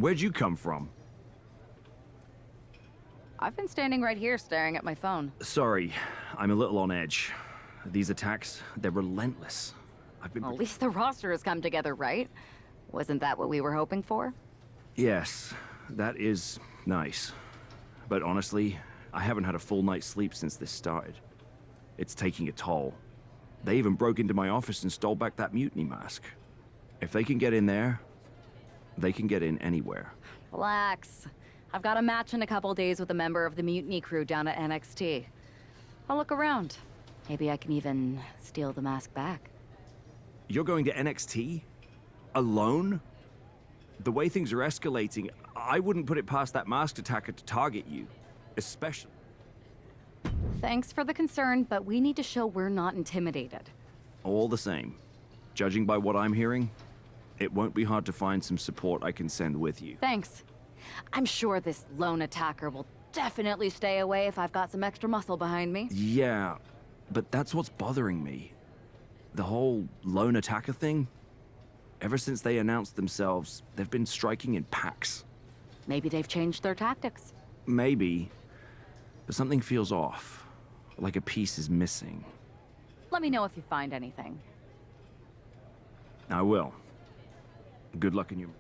Where'd you come from? I've been standing right here staring at my phone. Sorry, I'm a little on edge. These attacks, they're relentless. Well, at least the roster has come together, right? Wasn't that what we were hoping for? Yes, that is nice. But honestly, I haven't had a full night's sleep since this started. It's taking a toll. They even broke into my office and stole back that mutiny mask. If they can get in there, they can get in anywhere. Relax. I've got a match in a couple days with a member of the mutiny crew down at NXT. I'll look around. Maybe I can even steal the mask back. You're going to NXT? Alone? The way things are escalating, I wouldn't put it past that masked attacker to target you. Especially. Thanks for the concern, but we need to show we're not intimidated. All the same, judging by what I'm hearing, it won't be hard to find some support I can send with you. Thanks. I'm sure this lone attacker will definitely stay away if I've got some extra muscle behind me. Yeah, but that's what's bothering me. The whole lone attacker thing? Ever since they announced themselves, they've been striking in packs. Maybe they've changed their tactics. Maybe, but something feels off. Like a piece is missing. Let me know if you find anything. I will. Good luck in your...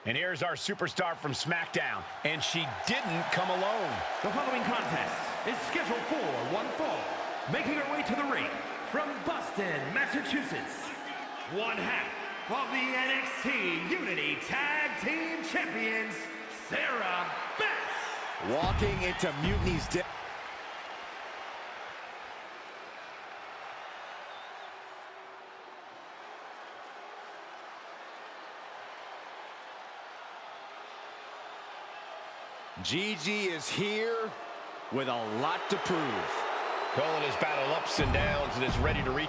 And here's our superstar from SmackDown, and she didn't come alone. The following contest is scheduled for one fall. Making her way to the ring from Boston, Massachusetts, one half of the NXT Unity Tag Team Champions, Sarah Beth. Walking into Mutiny's Gigi is here with a lot to prove. Calling his battle ups and downs and is ready to reach.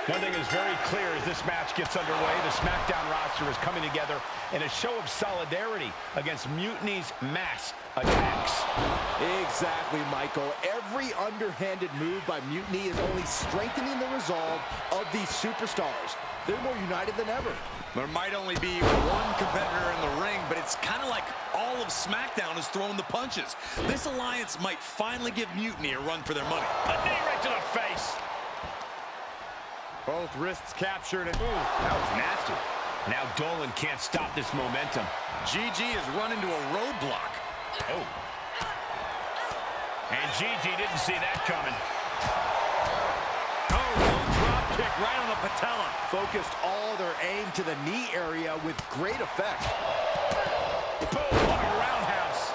One thing is very clear as this match gets underway, the SmackDown roster is coming together in a show of solidarity against Mutiny's masked attacks. Exactly, Michael. Every underhanded move by Mutiny is only strengthening the resolve of these superstars. They're more united than ever. There might only be one competitor in the ring, but it's kind of like all of SmackDown is throwing the punches. This alliance might finally give Mutiny a run for their money. A knee right to the face. Both wrists captured and That was nasty. Now Dolan can't stop this momentum. Gigi has run into a roadblock. Oh. And Gigi didn't see that coming. Oh, drop kick right on the patella. focused all their aim to the knee area with great effect. Boom, what a roundhouse.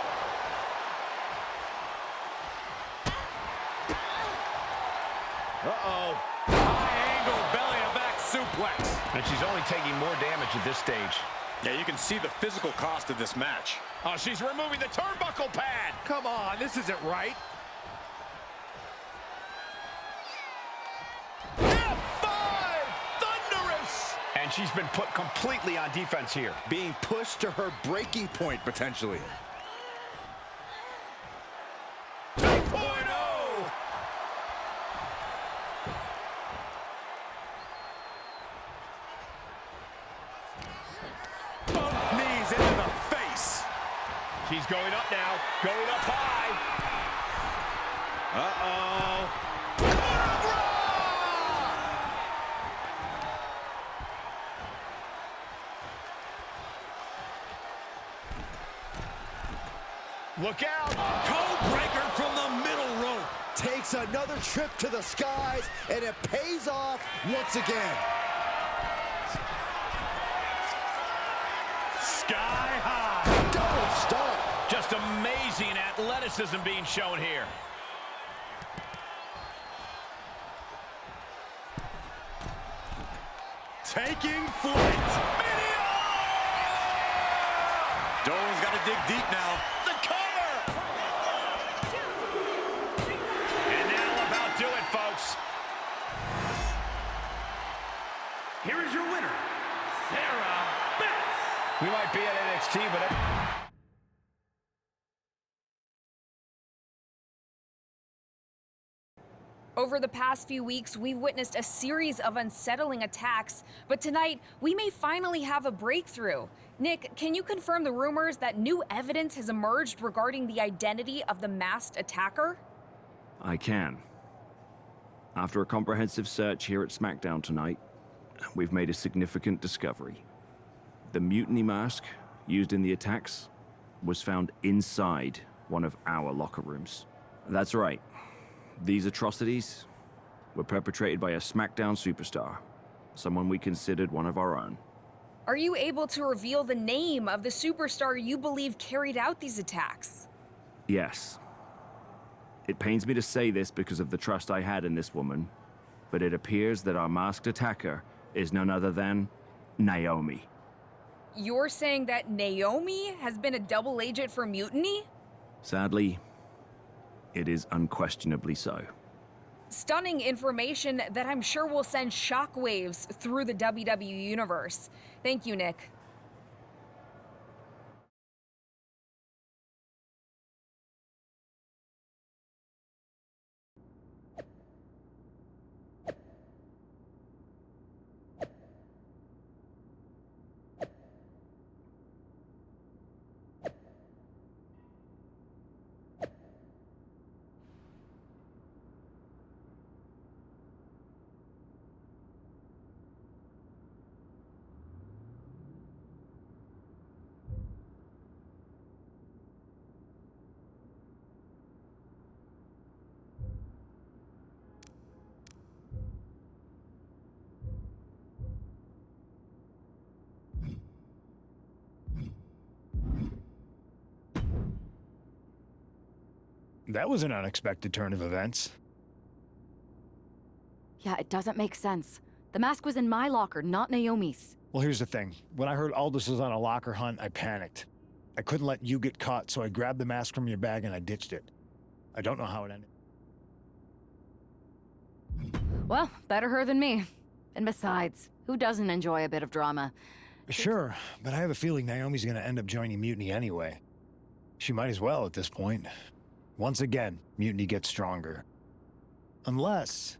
Uh-oh. High angle belly-to-back suplex. And she's only taking more damage at this stage. Yeah, you can see the physical cost of this match. Oh, she's removing the turnbuckle pad. Come on, this isn't right. F5! Thunderous! And she's been put completely on defense here. Being pushed to her breaking point, potentially. 3.0! Both knees into the face. She's going up now, going up high. Uh-oh. Look out! Code breaker from the middle rope. Takes another trip to the skies, and it pays off once again. Sky high! Double stomp. Just amazing athleticism being shown here. taking flight. Dolan's got to dig deep now. The cover! And that'll about do it, folks. Here is your winner, Sarah Beth. We might be at NXT, but... Over the past few weeks, we've witnessed a series of unsettling attacks, but tonight, we may finally have a breakthrough. Nick, can you confirm the rumors that new evidence has emerged regarding the identity of the masked attacker? I can. After a comprehensive search here at SmackDown tonight, we've made a significant discovery. The mutiny mask used in the attacks was found inside one of our locker rooms. That's right. These atrocities were perpetrated by a SmackDown superstar, someone we considered one of our own. Are you able to reveal the name of the superstar you believe carried out these attacks? Yes. It pains me to say this because of the trust I had in this woman, but it appears that our masked attacker is none other than Naomi. You're saying that Naomi has been a double agent for Mutiny? Sadly, it is unquestionably so. Stunning information that I'm sure will send shockwaves through the WWE universe. Thank you, Nick. That was an unexpected turn of events. Yeah, it doesn't make sense. The mask was in my locker, not Naomi's. Well, here's the thing. When I heard Aldous was on a locker hunt, I panicked. I couldn't let you get caught, so I grabbed the mask from your bag and I ditched it. I don't know how it ended. Well, better her than me. And besides, who doesn't enjoy a bit of drama? Sure, but I have a feeling Naomi's gonna end up joining Mutiny anyway. She might as well at this point. Once again, Mutiny gets stronger. Unless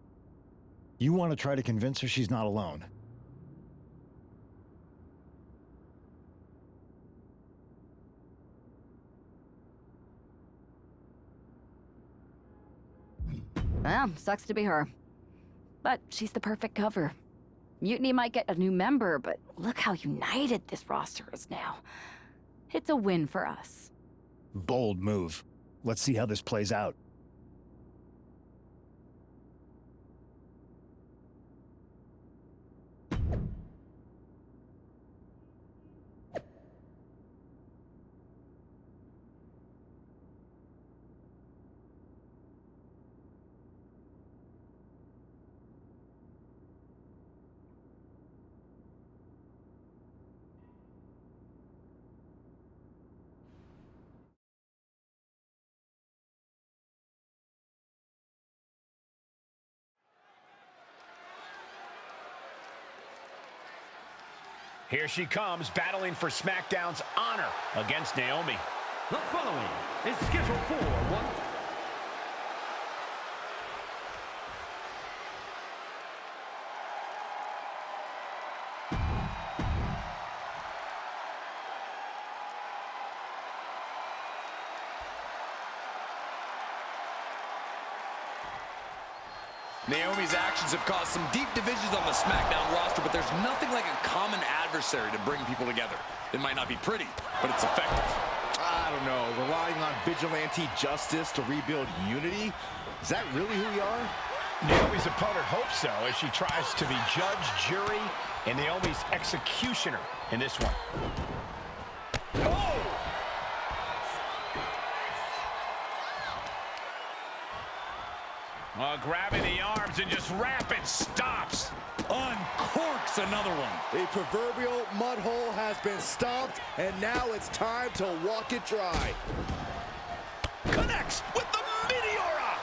you want to try to convince her she's not alone. Well, sucks to be her. But she's the perfect cover. Mutiny might get a new member, but look how united this roster is now. It's a win for us. Bold move. Let's see how this plays out. Here she comes, battling for SmackDown's honor against Naomi. The following is scheduled for one... Naomi's actions have caused some deep divisions on the SmackDown roster, but there's nothing like a common adversary to bring people together. It might not be pretty, but it's effective. I don't know, relying on vigilante justice to rebuild unity? Is that really who we are? Naomi's opponent hopes so, as she tries to be judge, jury, and Naomi's executioner in this one. Oh! Grabbing the arms and just rapid stops. Uncorks another one. A proverbial mud hole has been stomped, and now it's time to walk it dry. Connects with the Meteora.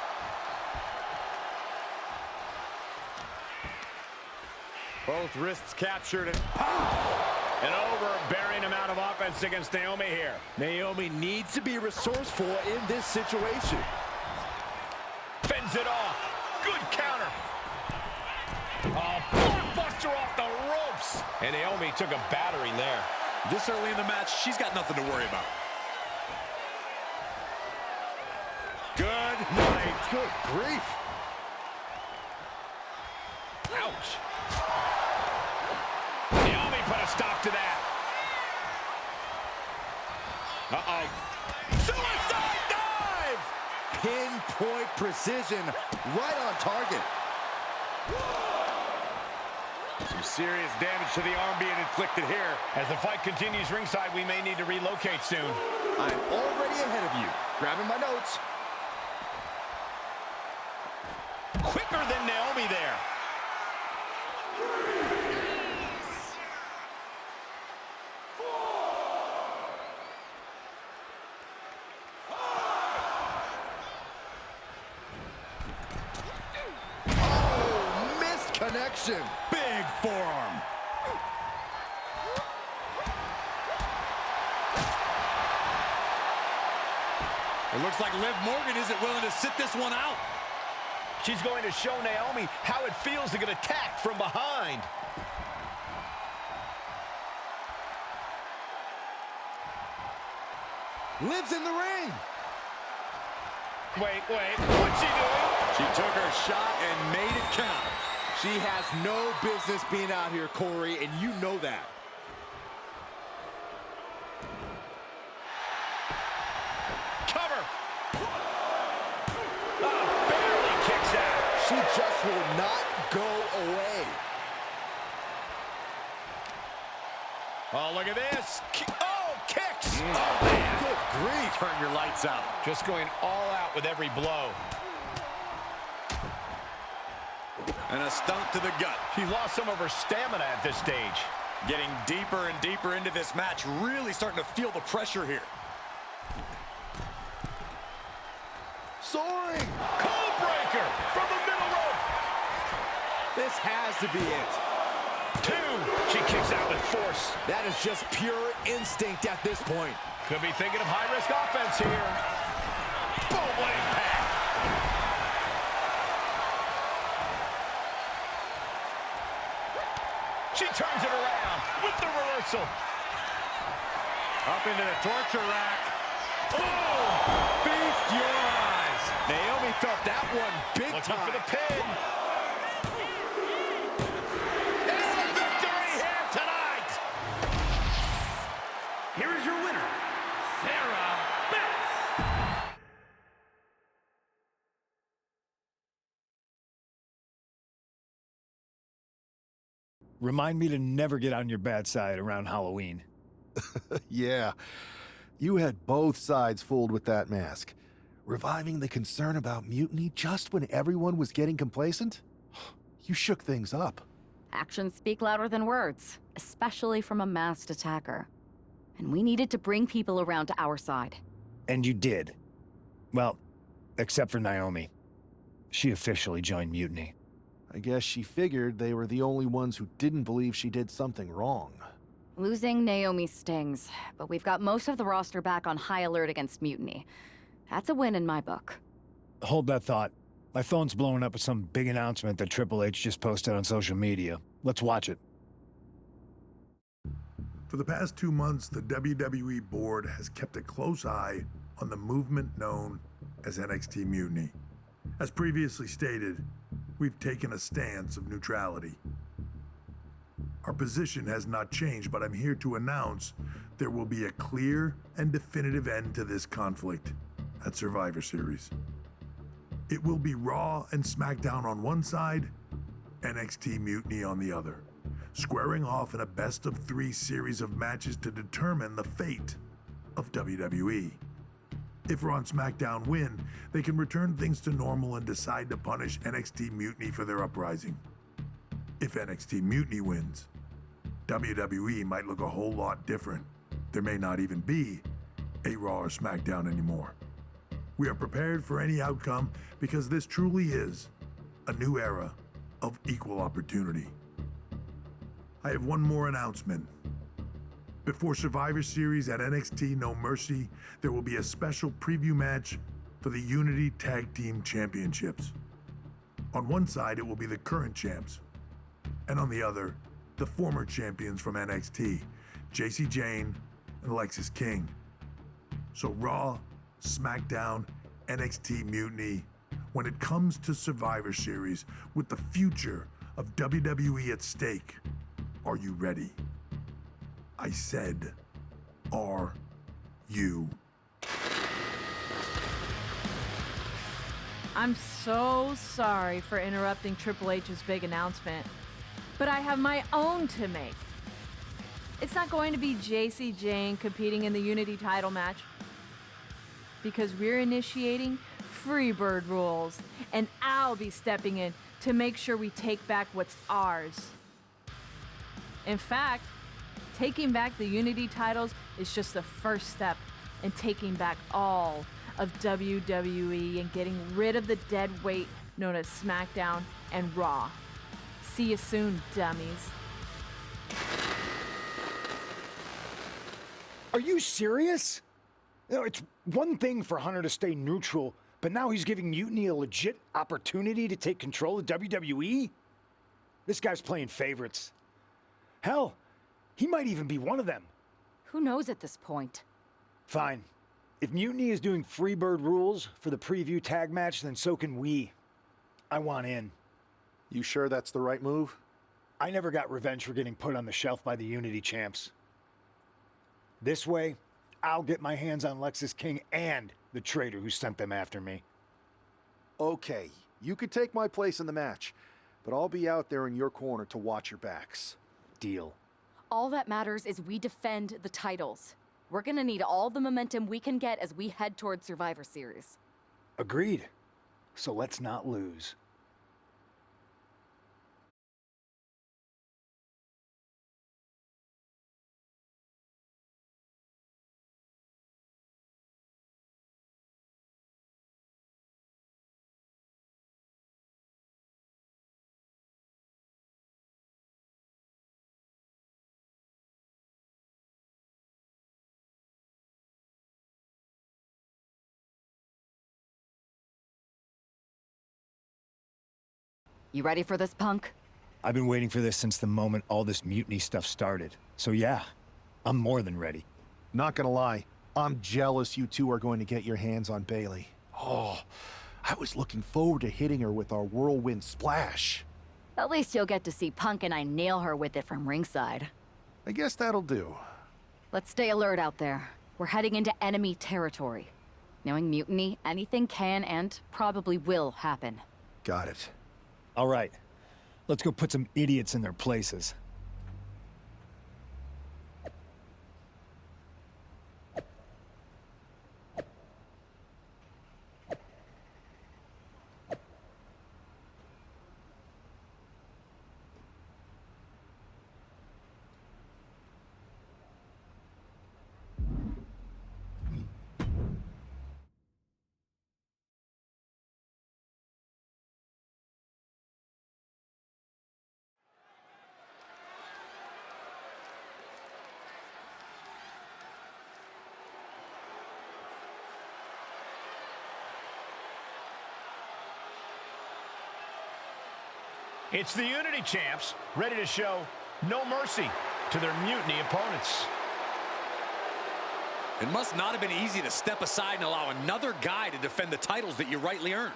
Both wrists captured and pow! An overbearing amount of offense against Naomi here. Naomi needs to be resourceful in this situation. Fends it off. Good counter. Oh, blockbuster off the ropes. And Naomi took a battering there. This early in the match, she's got nothing to worry about. Good night. Good grief. Ouch. Naomi put a stop to that. Uh-oh. Suicide dive! Pinpoint precision, right on target. Some serious damage to the arm being inflicted here. As the fight continues ringside, we may need to relocate soon. I'm already ahead of you. Grabbing my notes. Quicker than Naomi there. Oh, missed connection. Big forearm. It looks like Liv Morgan isn't willing to sit this one out. She's going to show Naomi how it feels to get attacked from behind. Liv's in the ring. Wait, what's she doing? She took her shot and made it count. She has no business being out here, Corey, and you know that. Cover. Oh, barely kicks out. She just will not go away. Oh, look at this. Oh, kicks. Oh, man. Good grief. Turn your lights out. Just going all out with every blow. And a stomp to the gut. She's lost some of her stamina at this stage. Getting deeper and deeper into this match, really starting to feel the pressure here. Soaring. Cold breaker from the middle rope. This has to be it. 2. She kicks out with force. That is just pure instinct at this point. Could be thinking of high-risk offense here. Boom, what impact. She turns it around with the reversal. Up into the torture rack. Oh! Feast your eyes. Naomi felt that one big Looking time. for the pin. It's a victory here tonight. Here is your winner, Sarah Betts. Remind me to never get on your bad side around Halloween. Yeah, you had both sides fooled with that mask. Reviving the concern about mutiny just when everyone was getting complacent? You shook things up. Actions speak louder than words, especially from a masked attacker. And we needed to bring people around to our side. And you did. Well, except for Naomi. She officially joined Mutiny. I guess she figured they were the only ones who didn't believe she did something wrong. Losing Naomi stings, but we've got most of the roster back on high alert against Mutiny. That's a win in my book. Hold that thought. My phone's blowing up with some big announcement that Triple H just posted on social media. Let's watch it. For the past 2 months, the WWE board has kept a close eye on the movement known as NXT Mutiny. As previously stated, we've taken a stance of neutrality. Our position has not changed, but I'm here to announce there will be a clear and definitive end to this conflict at Survivor Series. It will be Raw and SmackDown on one side, NXT Mutiny on the other, squaring off in a best-of-3 series of matches to determine the fate of WWE. If Raw and SmackDown win, they can return things to normal and decide to punish NXT Mutiny for their uprising. If NXT Mutiny wins, WWE might look a whole lot different. There may not even be a Raw or SmackDown anymore. We are prepared for any outcome because this truly is a new era of equal opportunity. I have one more announcement. Before Survivor Series at NXT No Mercy, there will be a special preview match for the Unity Tag Team Championships. On one side, it will be the current champs, and on the other, the former champions from NXT, Jacy Jayne and Alexis King. So Raw, SmackDown, NXT Mutiny, when it comes to Survivor Series with the future of WWE at stake, are you ready? I said, are you? I'm so sorry for interrupting Triple H's big announcement, but I have my own to make. It's not going to be Jacy Jayne competing in the Unity title match, because we're initiating Freebird rules, and I'll be stepping in to make sure we take back what's ours. In fact, taking back the Unity titles is just the first step in taking back all of WWE and getting rid of the dead weight known as SmackDown and Raw. See you soon, dummies. Are you serious? You know, it's one thing for Hunter to stay neutral, but now he's giving Mutiny a legit opportunity to take control of WWE? This guy's playing favorites. Hell, he might even be one of them. Who knows at this point? Fine. If Mutiny is doing Freebird rules for the preview tag match, then so can we. I want in. You sure that's the right move? I never got revenge for getting put on the shelf by the Unity champs. This way, I'll get my hands on Alexis King and the traitor who sent them after me. Okay, you could take my place in the match, but I'll be out there in your corner to watch your backs. Deal. All that matters is we defend the titles. We're gonna need all the momentum we can get as we head towards Survivor Series. Agreed. So let's not lose. You ready for this, punk? I've been waiting for this since the moment all this Mutiny stuff started. So yeah, I'm more than ready. Not gonna lie, I'm jealous you two are going to get your hands on Bayley. Oh, I was looking forward to hitting her with our whirlwind splash. At least you'll get to see Punk and I nail her with it from ringside. I guess that'll do. Let's stay alert out there. We're heading into enemy territory. Knowing Mutiny, anything can and probably will happen. Got it. All right, let's go put some idiots in their places. It's the Unity champs, ready to show no mercy to their Mutiny opponents. It must not have been easy to step aside and allow another guy to defend the titles that you rightly earned.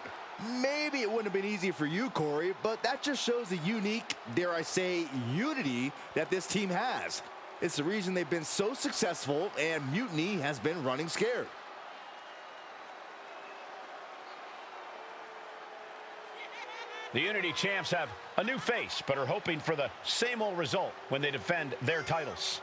Maybe it wouldn't have been easy for you, Corey, but that just shows the unique, dare I say, unity that this team has. It's the reason they've been so successful, and Mutiny has been running scared. The Unity champs have a new face, but are hoping for the same old result when they defend their titles.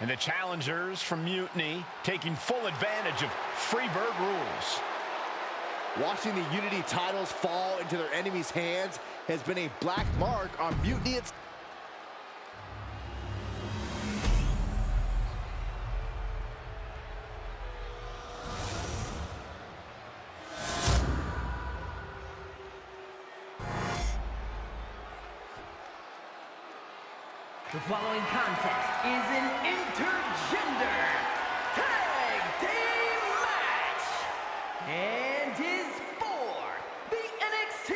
And the challengers from Mutiny taking full advantage of Freebird rules. Watching the Unity titles fall into their enemies' hands has been a black mark on Mutiny itself. The following contest is an intergender tag team match and is for the NXT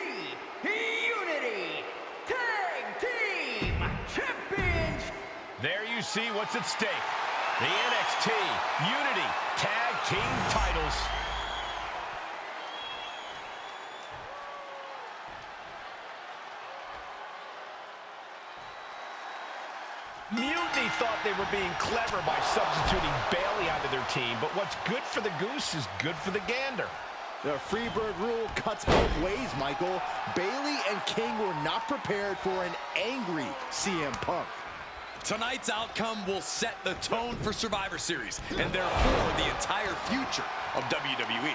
Unity Tag Team Championship. There you see what's at stake. The NXT Unity Tag Team titles. Mutiny thought they were being clever by substituting Bayley onto their team, but what's good for the goose is good for the gander. The Freebird rule cuts both ways, Michael. Bayley and King were not prepared for an angry CM Punk. Tonight's outcome will set the tone for Survivor Series, and therefore the entire future of WWE.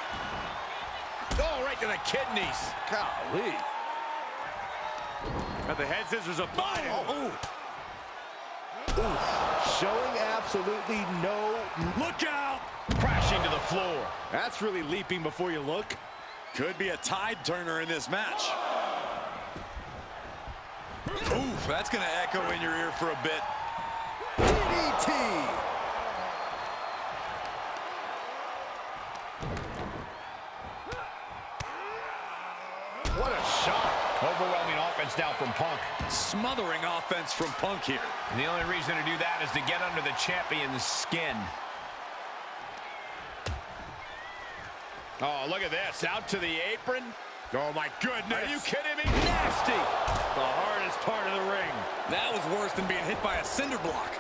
Oh, right to the kidneys. Golly. Got the head scissors of Biden. Showing absolutely no... Look out! Crashing to the floor. That's really leaping before you look. Could be a tide turner in this match. Oof, that's going to echo in your ear for a bit. DDT! What a shot. Overwhelming offense now from Punk. Smothering offense from Punk here. And the only reason to do that is to get under the champion's skin. Oh, look at this. Out to the apron. Oh, my goodness. Are you kidding me? Nasty. The hardest part of the ring. That was worse than being hit by a cinder block.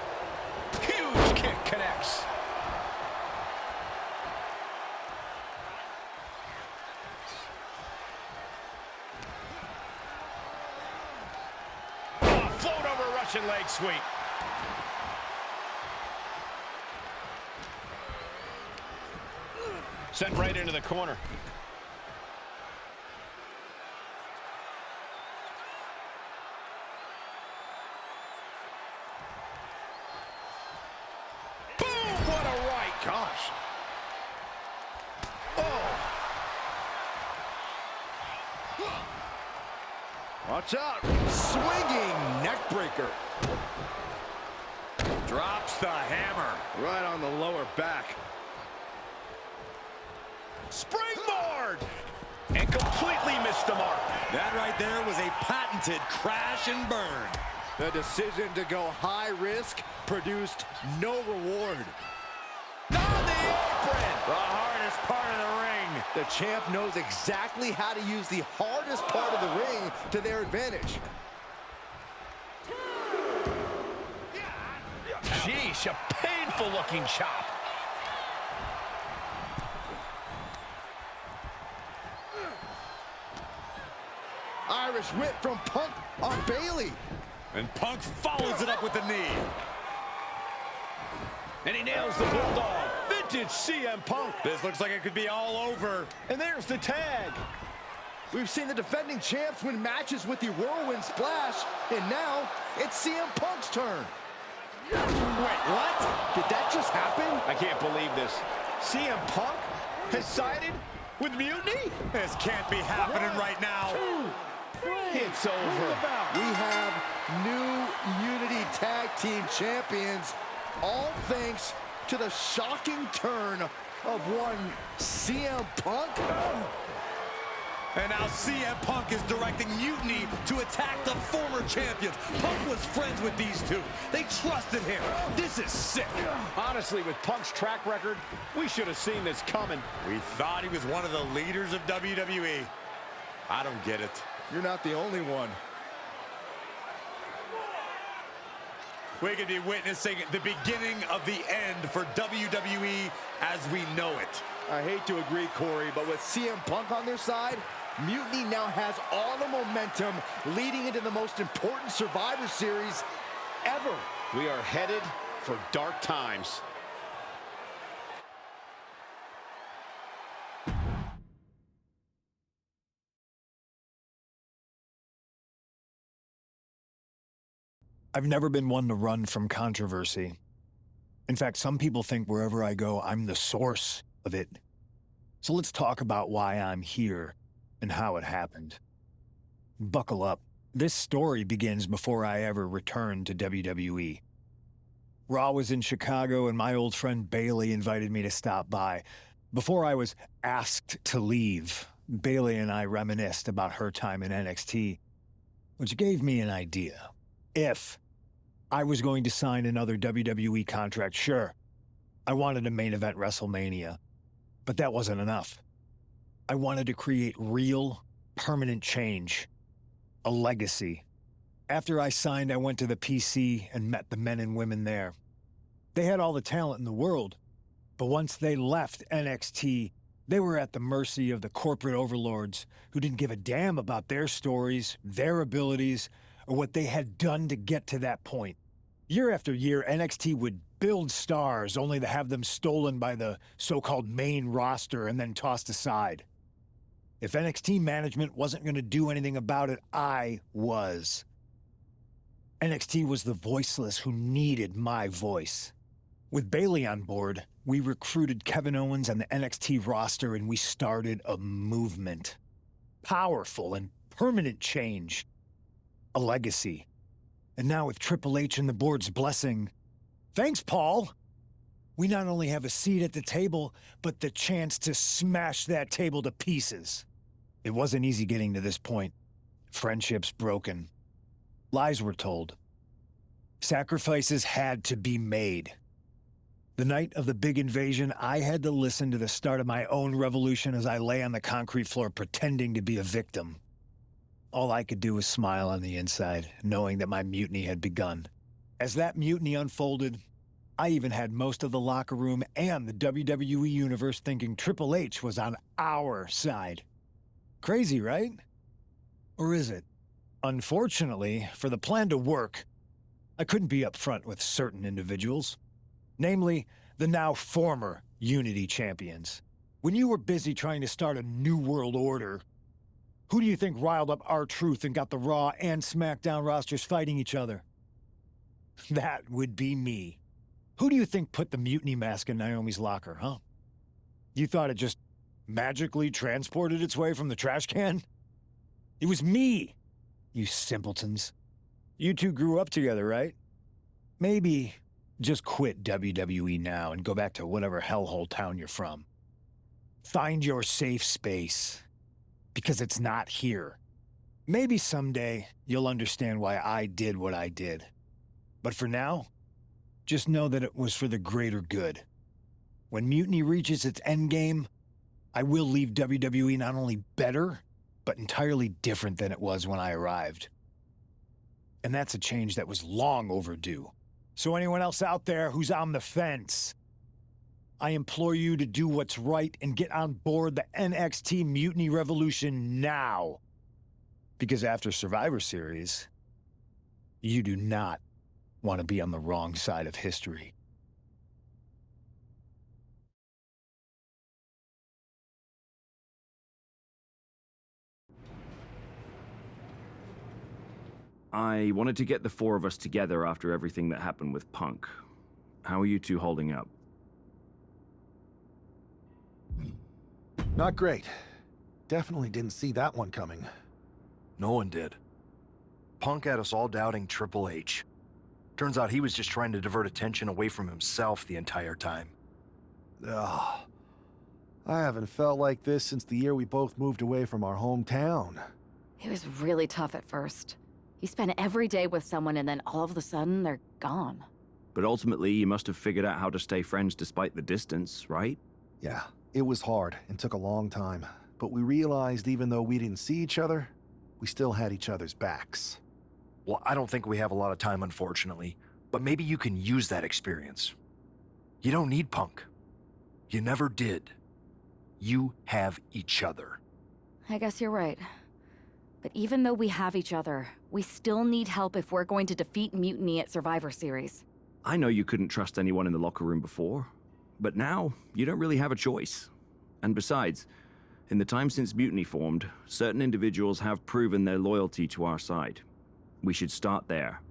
Huge kick connects. Oh, float over Russian leg sweep. Sent right into the corner. Boom! What a right. Gosh. Oh. Watch out. Swinging neck breaker. Drops the hammer. Right on the lower back. Springboard! And completely missed the mark. That right there was a patented crash and burn. The decision to go high risk produced no reward. On the apron! The hardest part of the ring. The champ knows exactly how to use the hardest part of the ring to their advantage. Sheesh, a painful looking chop. Irish whip from Punk on Bayley. And Punk follows it up with the knee. And he nails the bulldog. Vintage CM Punk. This looks like it could be all over. And there's the tag. We've seen the defending champs win matches with the whirlwind splash, and now it's CM Punk's turn. Wait, what? Did that just happen? I can't believe this. CM Punk has sided with Mutiny? This can't be happening right now. It's over. We have new Unity Tag Team Champions, all thanks to the shocking turn of one CM Punk. And now CM Punk is directing Mutiny to attack the former champions. Punk was friends with these two. They trusted him. This is sick. Honestly, with Punk's track record, we should have seen this coming. We thought he was one of the leaders of WWE. I don't get it. You're not the only one. We could be witnessing the beginning of the end for WWE as we know it. I hate to agree, Corey, but with CM Punk on their side, Mutiny now has all the momentum leading into the most important Survivor Series ever. We are headed for dark times. I've never been one to run from controversy. In fact, some people think wherever I go, I'm the source of it. So let's talk about why I'm here and how it happened. Buckle up. This story begins before I ever returned to WWE. Raw was in Chicago and my old friend Bailey invited me to stop by. Before I was asked to leave, Bailey and I reminisced about her time in NXT, which gave me an idea. If I was going to sign another WWE contract, sure, I wanted a main event WrestleMania, but that wasn't enough. I wanted to create real, permanent change, a legacy. After I signed, I went to the PC and met the men and women there. They had all the talent in the world, but once they left NXT, they were at the mercy of the corporate overlords who didn't give a damn about their stories, their abilities, or what they had done to get to that point. Year after year, NXT would build stars only to have them stolen by the so-called main roster and then tossed aside. If NXT management wasn't going to do anything about it, I was. NXT was the voiceless who needed my voice. With Bailey on board, we recruited Kevin Owens and the NXT roster and we started a movement. Powerful and permanent change. A legacy. And now with Triple H and the board's blessing, thanks, Paul! We not only have a seat at the table, but the chance to smash that table to pieces. It wasn't easy getting to this point. Friendships broken. Lies were told. Sacrifices had to be made. The night of the big invasion, I had to listen to the start of my own revolution as I lay on the concrete floor pretending to be a victim. All I could do was smile on the inside, knowing that my mutiny had begun. As that mutiny unfolded, I even had most of the locker room and the WWE Universe thinking Triple H was on our side. Crazy, right? Or is it? Unfortunately, for the plan to work, I couldn't be upfront with certain individuals. Namely, the now former Unity champions. When you were busy trying to start a new world order, who do you think riled up R-Truth and got the Raw and SmackDown rosters fighting each other? That would be me. Who do you think put the mutiny mask in Naomi's locker, huh? You thought it just magically transported its way from the trash can? It was me, you simpletons. You two grew up together, right? Maybe just quit WWE now and go back to whatever hellhole town you're from. Find your safe space. Because it's not here. Maybe someday you'll understand why I did what I did. But for now, just know that it was for the greater good. When Mutiny reaches its endgame, I will leave WWE not only better, but entirely different than it was when I arrived. And that's a change that was long overdue. So anyone else out there who's on the fence, I implore you to do what's right and get on board the NXT Mutiny Revolution now. Because after Survivor Series, you do not want to be on the wrong side of history. I wanted to get the four of us together after everything that happened with Punk. How are you two holding up? Not great. Definitely didn't see that one coming. No one did. Punk had us all doubting Triple H. Turns out he was just trying to divert attention away from himself the entire time. Ugh. I haven't felt like this since the year we both moved away from our hometown. It was really tough at first. You spend every day with someone and then all of a sudden they're gone. But ultimately, you must have figured out how to stay friends despite the distance, right? Yeah, it was hard and took a long time. But we realized even though we didn't see each other, we still had each other's backs. Well, I don't think we have a lot of time, unfortunately. But maybe you can use that experience. You don't need Punk. You never did. You have each other. I guess you're right. But even though we have each other, we still need help if we're going to defeat Mutiny at Survivor Series. I know you couldn't trust anyone in the locker room before, but now you don't really have a choice. And besides, in the time since Mutiny formed, certain individuals have proven their loyalty to our side. We should start there.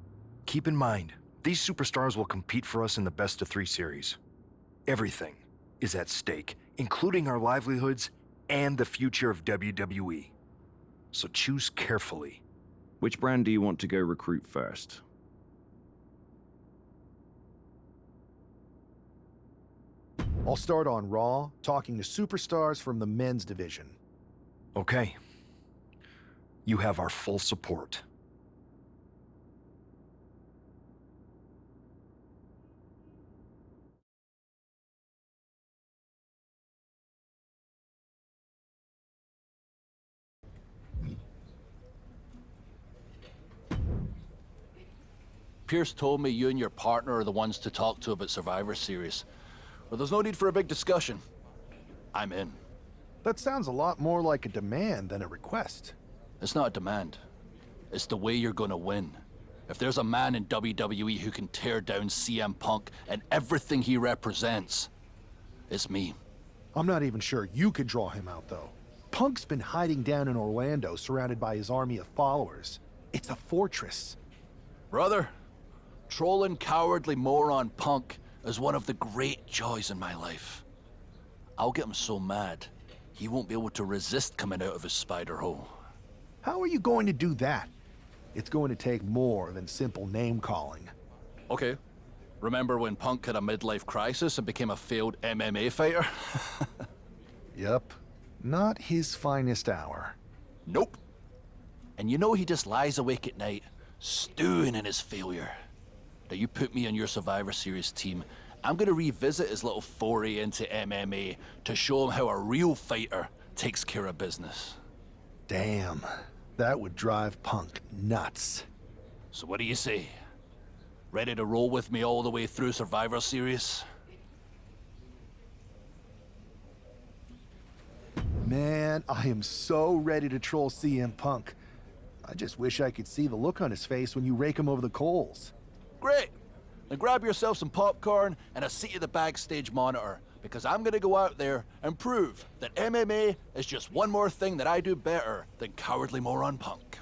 Keep in mind, these superstars will compete for us in the best-of-3 series. Everything is at stake, including our livelihoods and the future of WWE. So choose carefully. Which brand do you want to go recruit first? I'll start on Raw, talking to superstars from the men's division. Okay. You have our full support. Pierce told me you and your partner are the ones to talk to about Survivor Series. Well, there's no need for a big discussion. I'm in. That sounds a lot more like a demand than a request. It's not a demand. It's the way you're gonna win. If there's a man in WWE who can tear down CM Punk and everything he represents, it's me. I'm not even sure you could draw him out, though. Punk's been hiding down in Orlando, surrounded by his army of followers. It's a fortress. Brother, trolling cowardly moron Punk is one of the great joys in my life. I'll get him so mad, he won't be able to resist coming out of his spider hole. How are you going to do that? It's going to take more than simple name-calling. Okay. Remember when Punk had a midlife crisis and became a failed MMA fighter? Yep. Not his finest hour. Nope. And you know he just lies awake at night, stewing in his failure. Now you put me on your Survivor Series team, I'm gonna revisit his little foray into MMA to show him how a real fighter takes care of business. Damn. That would drive Punk nuts. So what do you say? Ready to roll with me all the way through Survivor Series? Man, I am so ready to troll CM Punk. I just wish I could see the look on his face when you rake him over the coals. Great! Now grab yourself some popcorn and a seat at the backstage monitor, because I'm gonna go out there and prove that MMA is just one more thing that I do better than cowardly moron Punk.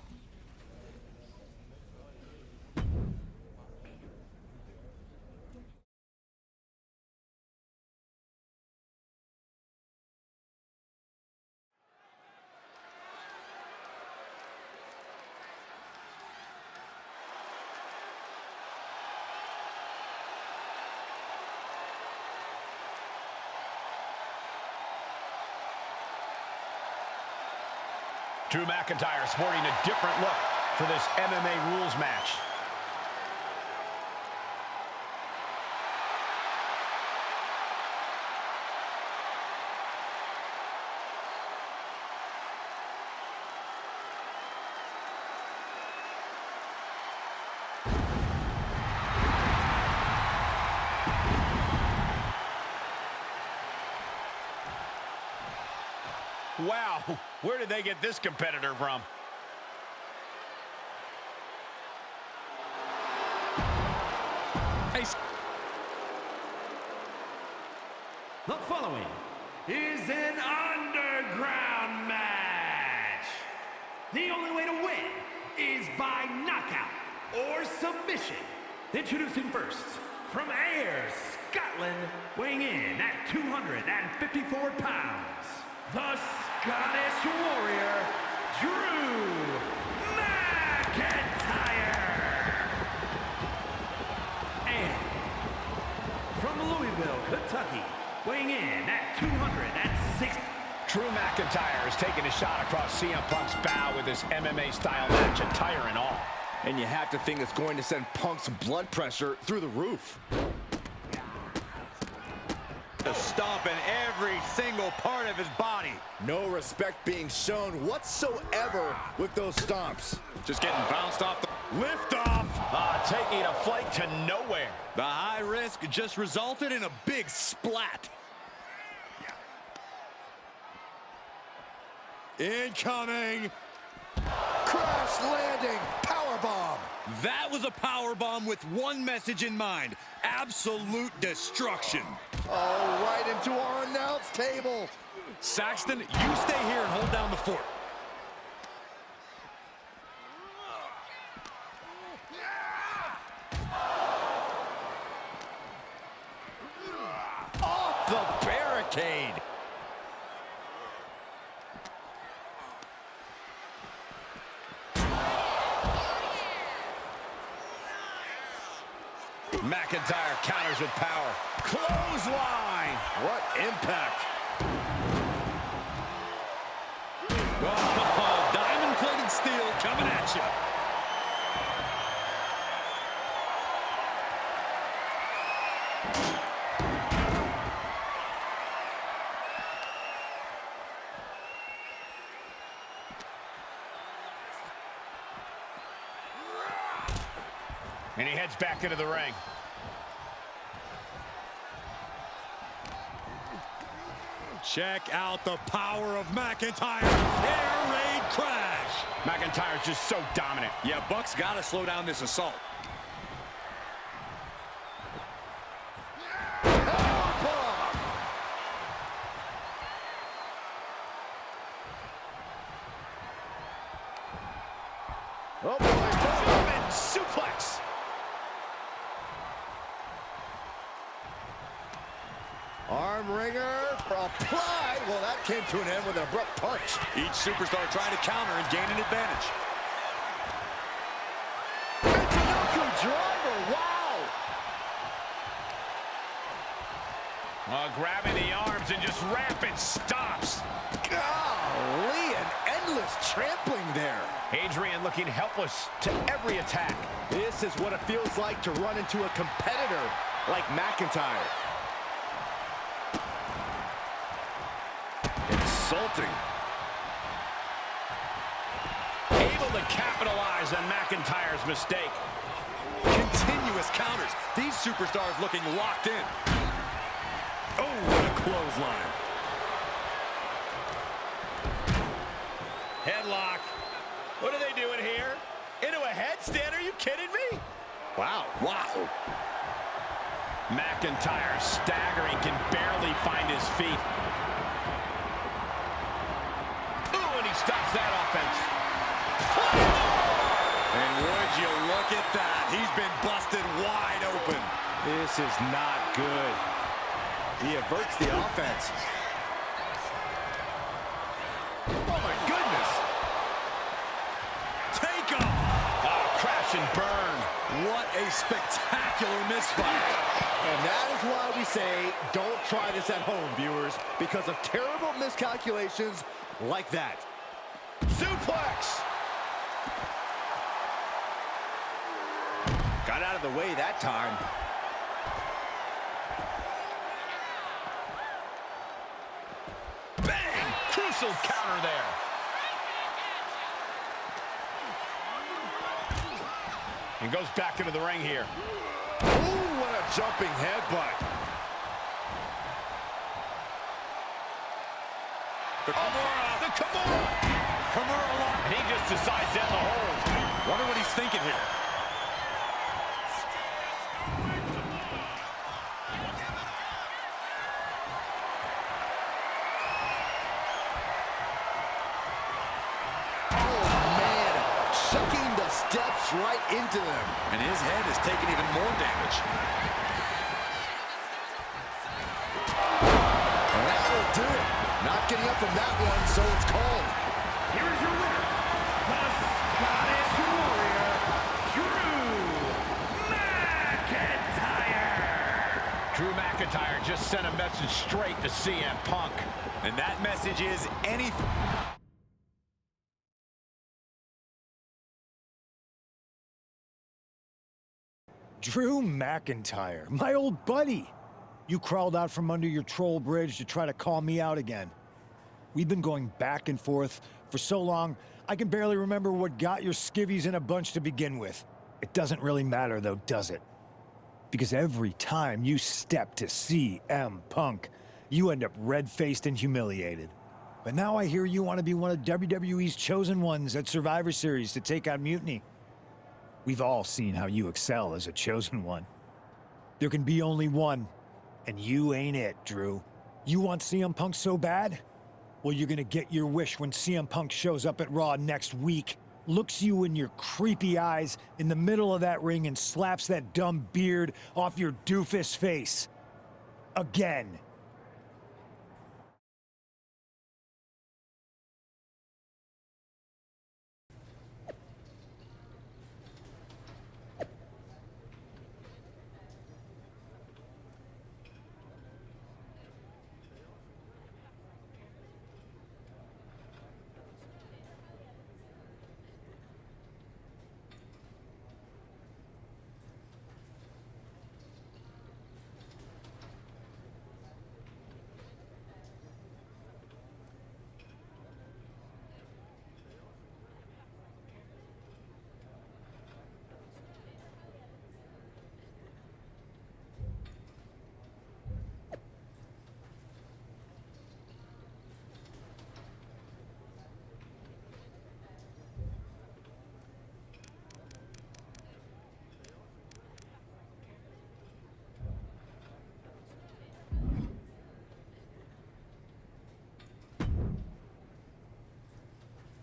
Drew McIntyre sporting a different look for this MMA rules match. Wow, where did they get this competitor from? The following is an underground match. The only way to win is by knockout or submission. Introducing first, from Ayr, Scotland, weighing in at 254 pounds, the Scottish Warrior, Drew McIntyre. And from Louisville, Kentucky, weighing in at 206. Drew McIntyre is taking a shot across CM Punk's bow with his MMA-style match attire and all. And you have to think it's going to send Punk's blood pressure through the roof. Stomping every single part of his body. No respect being shown whatsoever with those stomps. Just getting bounced off the lift off. Taking a flight to nowhere. The high risk just resulted in a big splat. Incoming. Crash landing powerbomb. That was a power bomb with one message in mind: absolute destruction. Oh, right into our announce table. Saxton, you stay here and hold down the fort. Off the barricade. McIntyre counters with power. Clothesline. What impact. Oh, diamond-plated steel coming at you. And he heads back into the ring. Check out the power of McIntyre. Air raid crash. McIntyre's just so dominant. Yeah, Buck's got to slow down this assault. Oh, boy. German suplex. Arm wringer applied. Well, that came to an end with an abrupt punch. Each superstar trying to counter and gain an advantage. Michinoku driver. Wow. Grabbing the arms and just rapid stops. Golly, an endless trampling there. Adrian looking helpless to every attack. This is what it feels like to run into a competitor like McIntyre. Insulting. Able to capitalize on McIntyre's mistake. Continuous counters. These superstars looking locked in. Oh, what a clothesline. Headlock. What are they doing here? Into a headstand? Are you kidding me? Wow. Wow. McIntyre staggering, can barely find his feet. Ooh, and he stops that offense. And would you look at that? He's been busted wide open. This is not good. He averts the offense. Oh, my goodness. Take off. Oh, crash and burn. What a spectacular misfire. And that is why we say don't try this at home, viewers, because of terrible miscalculations like that. Suplex. Got out of the way that time. Bang! Crucial counter there. And goes back into the ring here. Ooh, what a jumping headbutt. The Kimura. Kimura lock. And he just decides to end the hold. Wonder what he's thinking here. Steps right into them. And his head has taken even more damage. That'll do it. Not getting up from that one, so it's called. Here is your winner, the Scottish Warrior, Drew McIntyre. Drew McIntyre just sent a message straight to CM Punk. And that message is anything. Drew McIntyre, my old buddy. You crawled out from under your troll bridge to try to call me out again. We've been going back and forth for so long, I can barely remember what got your skivvies in a bunch to begin with. It doesn't really matter though, does it? Because every time you step to CM Punk, you end up red-faced and humiliated. But now I hear you want to be one of WWE's chosen ones at Survivor Series to take on Mutiny. We've all seen how you excel as a chosen one. There can be only one, and you ain't it, Drew. You want CM Punk so bad? Well, you're gonna get your wish when CM Punk shows up at Raw next week, looks you in your creepy eyes in the middle of that ring and slaps that dumb beard off your doofus face. Again.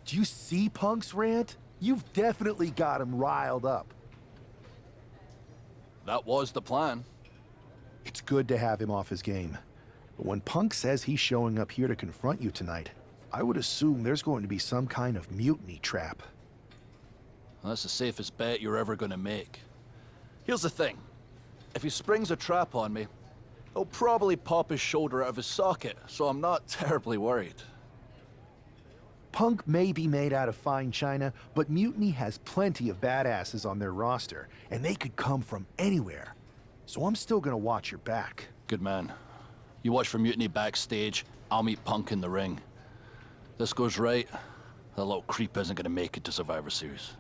Do you see Punk's rant? You've definitely got him riled up. That was the plan. It's good to have him off his game. But when Punk says he's showing up here to confront you tonight, I would assume there's going to be some kind of mutiny trap. That's the safest bet you're ever gonna make. Here's the thing. If he springs a trap on me, he'll probably pop his shoulder out of his socket, so I'm not terribly worried. Punk may be made out of fine china, but Mutiny has plenty of badasses on their roster, and they could come from anywhere. So I'm still gonna watch your back. Good man. You watch for Mutiny backstage, I'll meet Punk in the ring. This goes right, that little creep isn't gonna make it to Survivor Series.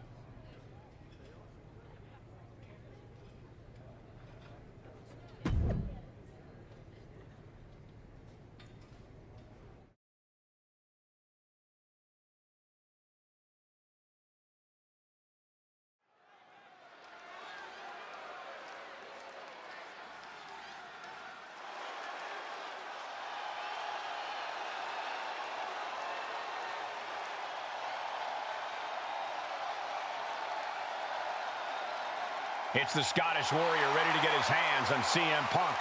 It's the Scottish Warrior ready to get his hands on CM Punk.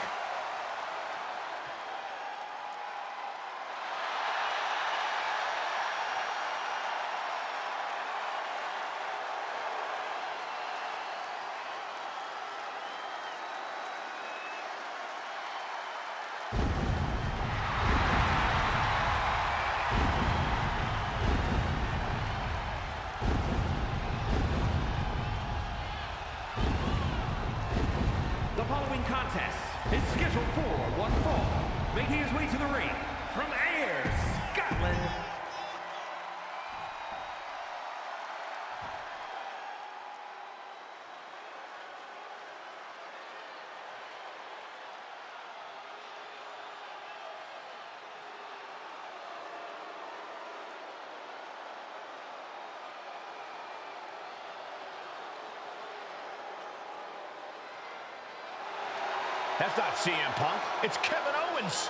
The following contest is scheduled for one fall. Making his way to the ring from Ayr, Scotland. That's not CM Punk, it's Kevin Owens.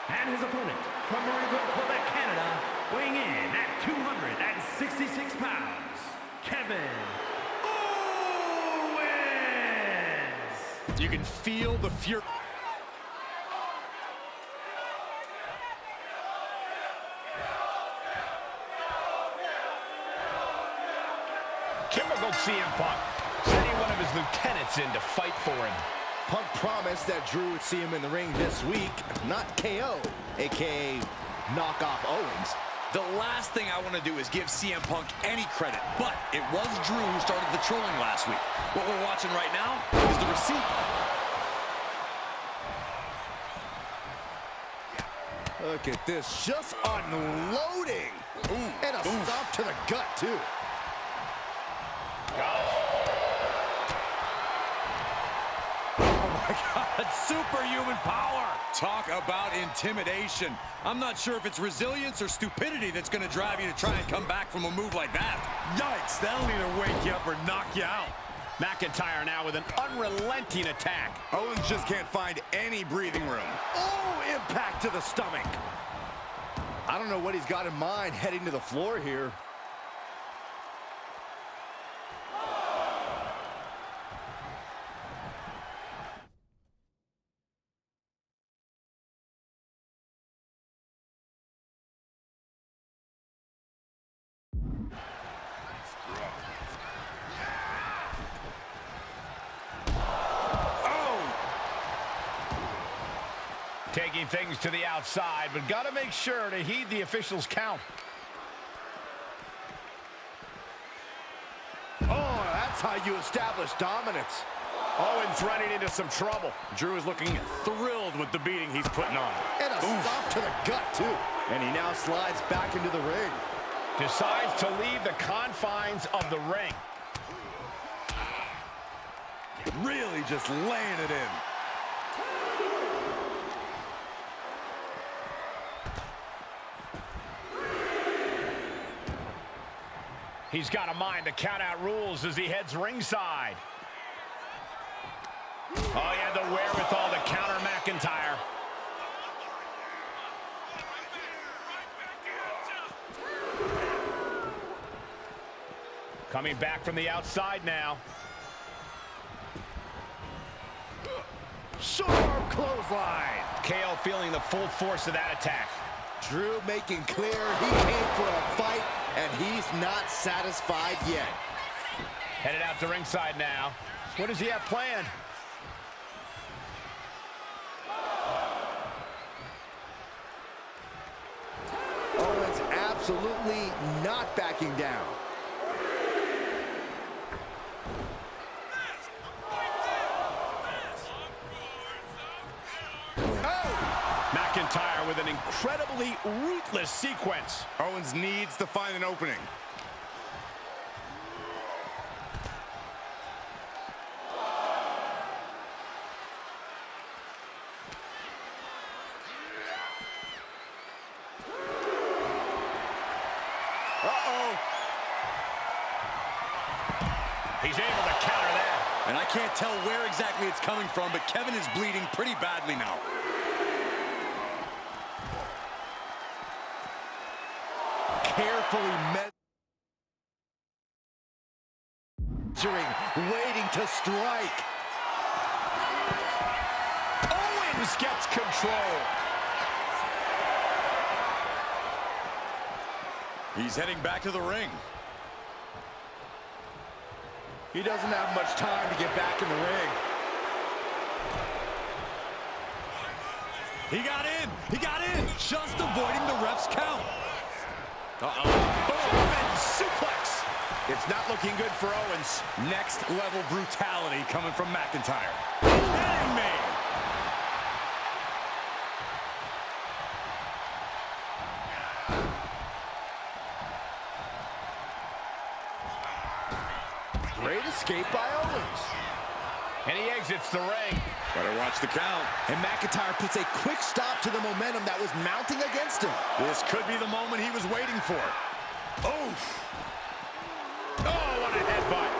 And his opponent from Marieville, Quebec, Canada, weighing in at 266 pounds, Kevin Owens! You can feel the fury. Typical CM Punk, sending one of his lieutenants in to fight for him. Punk promised that Drew would see him in the ring this week, not KO, a.k.a. knockoff Owens. The last thing I want to do is give CM Punk any credit, but it was Drew who started the trolling last week. What we're watching right now is the receipt. Look at this, just unloading. And a stop to the gut, too. Oh my God, superhuman power. Talk about intimidation. I'm not sure if it's resilience or stupidity that's going to drive you to try and come back from a move like that. Yikes, that'll either wake you up or knock you out. McIntyre now with an unrelenting attack. Owens just can't find any breathing room. Oh, impact to the stomach. I don't know what he's got in mind heading to the floor here. Taking things to the outside, but got to make sure to heed the official's count. Oh, that's how you establish dominance. Owens running into some trouble. Drew is looking thrilled with the beating he's putting on. And a stop to the gut, too. And he now slides back into the ring. Decides to leave the confines of the ring. Really just laying it in. He's got a mind to count out rules as he heads ringside. Oh, he had the wherewithal to counter McIntyre. Coming back from the outside now. Short arm clothesline. KO feeling the full force of that attack. Drew making clear he came for a fight, and he's not satisfied yet. Headed out to ringside now. What does he have planned? Owens absolutely not backing down. McIntyre with an incredibly ruthless sequence. Owens needs to find an opening. Uh-oh. He's able to counter that. And I can't tell where exactly it's coming from, but Kevin is bleeding pretty badly now. Carefully measuring, waiting to strike. Owens gets control. He's heading back to the ring. He doesn't have much time to get back in the ring. He got in! He got in! Just avoiding the ref's count. Uh-oh. German suplex. It's not looking good for Owens. Next level brutality coming from McIntyre. Hitting me! Great escape by Owens. And he exits the ring. Better watch the count. And McIntyre puts a quick stop to the momentum that was mounting against him. This could be the moment he was waiting for. Oof. Oh, what a headbutt.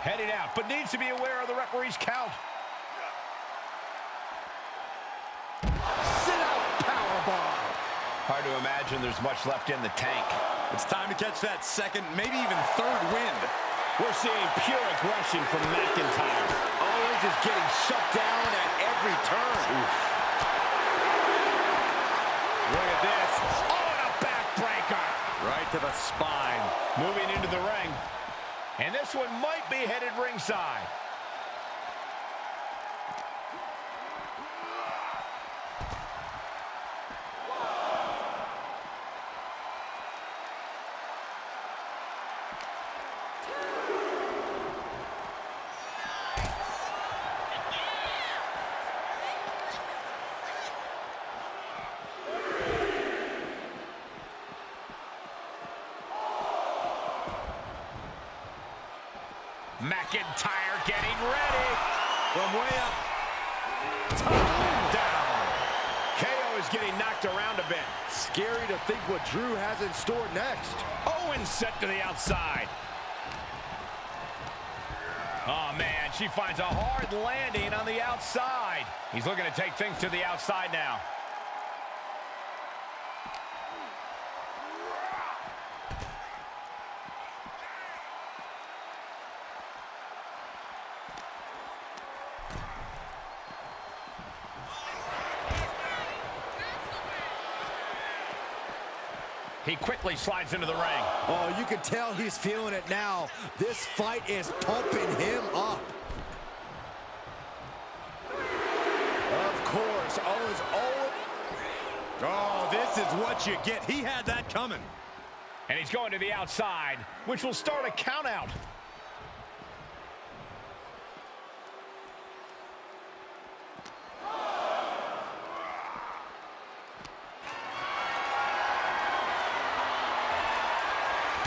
Heading out, but needs to be aware of the referee's count. Sit out powerbomb. Hard to imagine there's much left in the tank. It's time to catch that second, maybe even third wind. We're seeing pure aggression from McIntyre. Owens is getting shut down at every turn. Oof. Look at this. Oh, and a backbreaker. Right to the spine. Moving into the ring. And this one might be headed ringside. McIntyre getting ready. From way up. Top down. KO is getting knocked around a bit. Scary to think what Drew has in store next. Owen set to the outside. Oh, man, she finds a hard landing on the outside. He's looking to take things to the outside now. He quickly slides into the ring. Oh, you can tell he's feeling it now. This fight is pumping him up. Of course, Owens. Oh, this is what you get. He had that coming. And he's going to the outside, which will start a count out.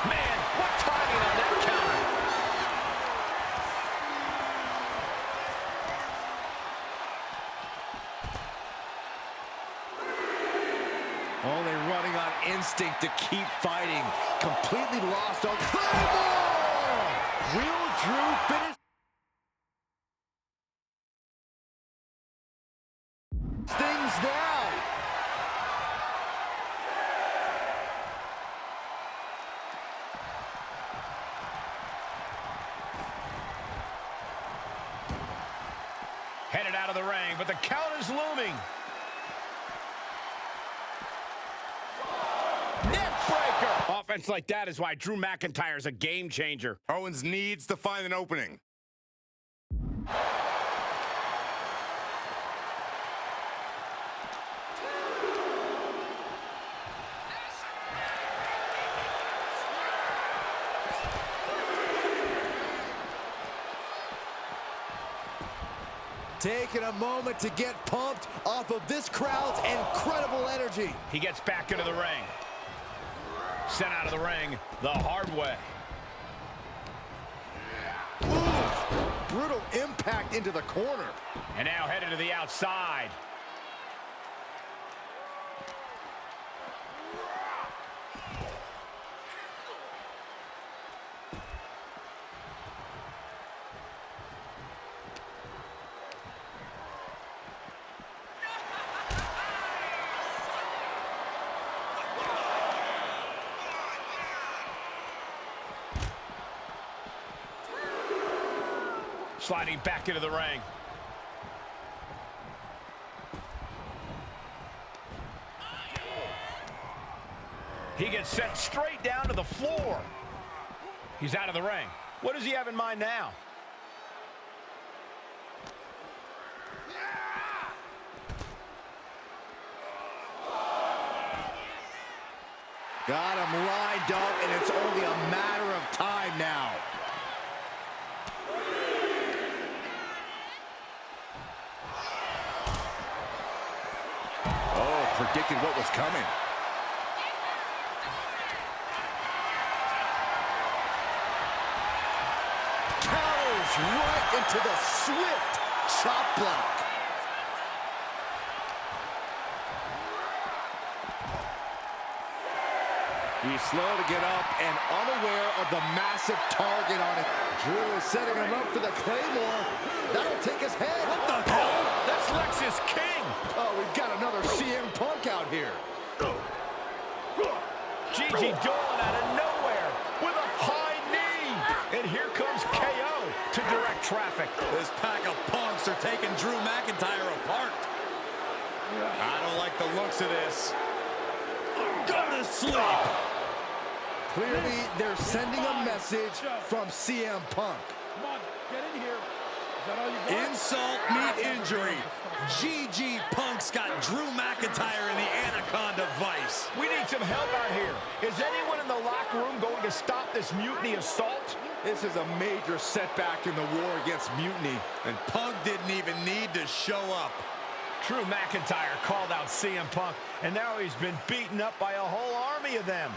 Man, what timing on that counter. Only running on instinct to keep fighting. Completely lost on Claymore! Will Drew finish things now? Headed out of the ring, but the count is looming. Neckbreaker! Offense like that is why Drew McIntyre is a game changer. Owens needs to find an opening. Taking a moment to get pumped off of this crowd's incredible energy. He gets back into the ring. Sent out of the ring the hard way. Ooh, brutal impact into the corner. And now headed to the outside. Sliding back into the ring. He gets sent straight down to the floor. He's out of the ring. What does he have in mind now? Got him lined up, and it's only a matter of time now. Predicted what was coming. Counters right into the swift chop block. He's slow to get up and unaware of the massive target on it. Drew is setting him up for the Claymore. That'll take his head. What the hell? That's Lexus King. Oh, we've got another CM Punk out here. Gigi Dolan out of nowhere with a high knee. And here comes KO to direct traffic. This pack of punks are taking Drew McIntyre apart. I don't like the looks of this. Go to sleep. Clearly, they're sending a message from CM Punk. Come on, get in here. Is that all you got? Insult meet injury. GG Punk's got Drew McIntyre in the Anaconda Vice. We need some help out here. Is anyone in the locker room going to stop this mutiny assault? This is a major setback in the war against mutiny. And Punk didn't even need to show up. Drew McIntyre called out CM Punk, and now he's been beaten up by a whole army of them.